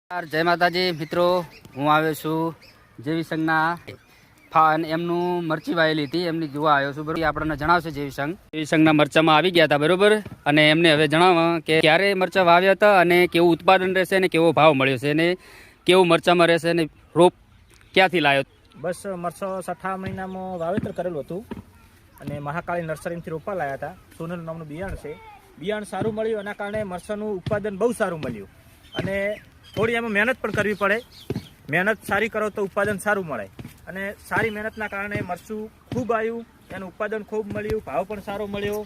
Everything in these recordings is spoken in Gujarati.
જય માતાજી મિત્રો, હું આવ્યો છું જેવી સંઘના એમનું મરચી વાયેલી હતી એમની જોવા આવ્યો છું. બરોબર, આપણને જણાવશે જેવી સંઘના મરચામાં આવી ગયા હતા. બરોબર, અને એમને હવે જણાવવા કે ક્યારે મરચા વાવ્યા હતા અને કેવું ઉત્પાદન રહેશે અને કેવો ભાવ મળ્યો છે અને કેવું મરચામાં રહેશે અને રોપ ક્યાંથી લાવ્યો. બસ મરચો 6 મહિનામાં વાવેતર કરેલું હતું અને મહાકાળી નર્સરીથી રોપા લાવ્યા હતા. સોનલ નામનું બિયાણ છે. બિયાણ સારું મળ્યું, એના કારણે મરચાનું ઉત્પાદન બહુ સારું મળ્યું. અને થોડી એમાં મહેનત પણ કરવી પડે. મહેનત સારી કરો તો ઉત્પાદન સારું મળે. અને સારી મહેનતના કારણે મરચું ખૂબ આવ્યું, એનું ઉત્પાદન ખૂબ મળ્યું, ભાવ પણ સારો મળ્યો.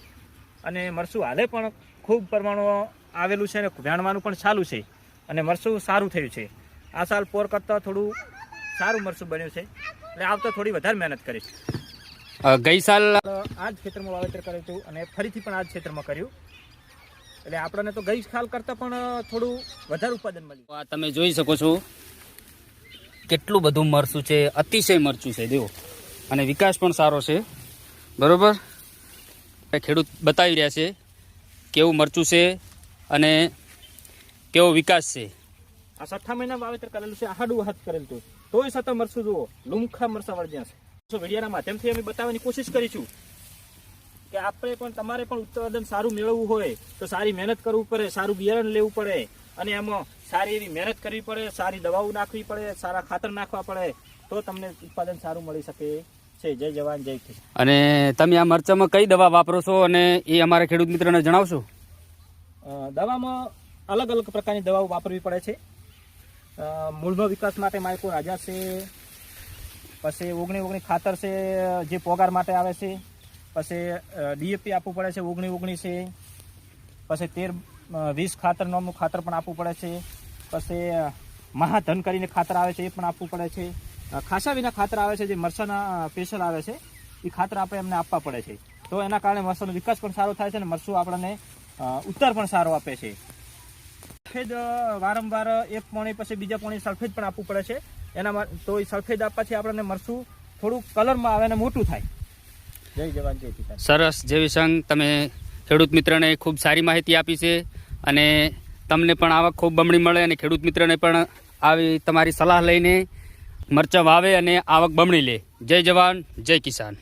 અને મરચું હાલે પણ ખૂબ પ્રમાણમાં આવેલું છે અને વેણવાનું પણ ચાલુ છે અને મરચું સારું થયું છે. આ સાલ પોર કરતાં થોડું સારું મરચું બન્યું છે એટલે આવતો થોડી વધારે મહેનત કરીશ. ગઈ સાલ આ જ ખેતરમાં વાવેતર કર્યું હતું અને ફરીથી પણ આ જ ખેતરમાં કર્યું, એટલે આપણને તો ગઈ સાલ કરતાં પણ થોડું વધારે ઉત્પાદન મળ્યું. આ તમે જોઈ શકો છો કેટલું બધું મરચું છે, અતિશય મરચું છે દેવો, અને વિકાસ પણ સારો છે. બરોબર, ખેડૂત બતાવી રહ્યા છે કેવું મરચું છે અને કેવો વિકાસ છે. આ 6 મહિના વાવેતર કરેલું છે, આહાડું હાથ કરેલું હતું, તોય છતાં મરચું જુઓ લુમખા મરચા વળગ્યા છે. વિડીયાના માધ્યમથી અમે બતાવવાની કોશિશ કરીશું કે આપણે પણ તમારે પણ ઉત્પાદન સારું મેળવવું હોય તો સારી મહેનત કરવું પડે, સારું બિયારણ લેવું પડે અને એમાં સારી એવી મહેનત કરવી પડે, સારી દવાઓ નાખવી પડે, સારા ખાતર નાખવા પડે, તો તમને ઉત્પાદન સારું મળી શકે છે. જય જવાન જય કિસાન. અને તમે આ મરચામાં કઈ દવા વાપરો છો અને એ અમારા ખેડૂત મિત્રોને જણાવશો. દવામાં અલગ અલગ પ્રકારની દવાઓ વાપરવી પડે છે. મૂળનો વિકાસ માટે માયકો રાજા છે, પછી 19 ખાતર છે જે પોગાર માટે આવે છે, પછી ડીએપી આપવું પડે છે 19 છે, પછી 13-20 ખાતર નામનું ખાતર પણ આપવું પડે છે, પછી મહાધન કરીને ખાતર આવે છે એ પણ આપવું પડે છે. ખાસા વિના ખાતર આવે છે જે મરચાના સ્પેશિયલ આવે છે, એ ખાતર આપણે એમને આપવા પડે છે. તો એના કારણે મરચાનો વિકાસ પણ સારો થાય છે અને મરચું આપણને ઉત્તર પણ સારો આપે છે. સલ્ફેડ વારંવાર એક પોણી પછી બીજા પોણી સલ્ફેડ પણ આપવું પડે છે. એના તો એ સલ્ફેડ આપવાથી આપણને મરચું થોડું કલરમાં આવે અને મોટું થાય. જય જવાન જય કિસાન. સરસ જેવી સંઘ, તમે ખેડૂત મિત્રને ખૂબ સારી માહિતી આપી છે અને તમને પણ આવક ખૂબ બમણી મળે અને ખેડૂત મિત્રને પણ આવી તમારી સલાહ લઈને મરચાં વાવે અને આવક બમણી લે. જય જવાન જય કિસાન.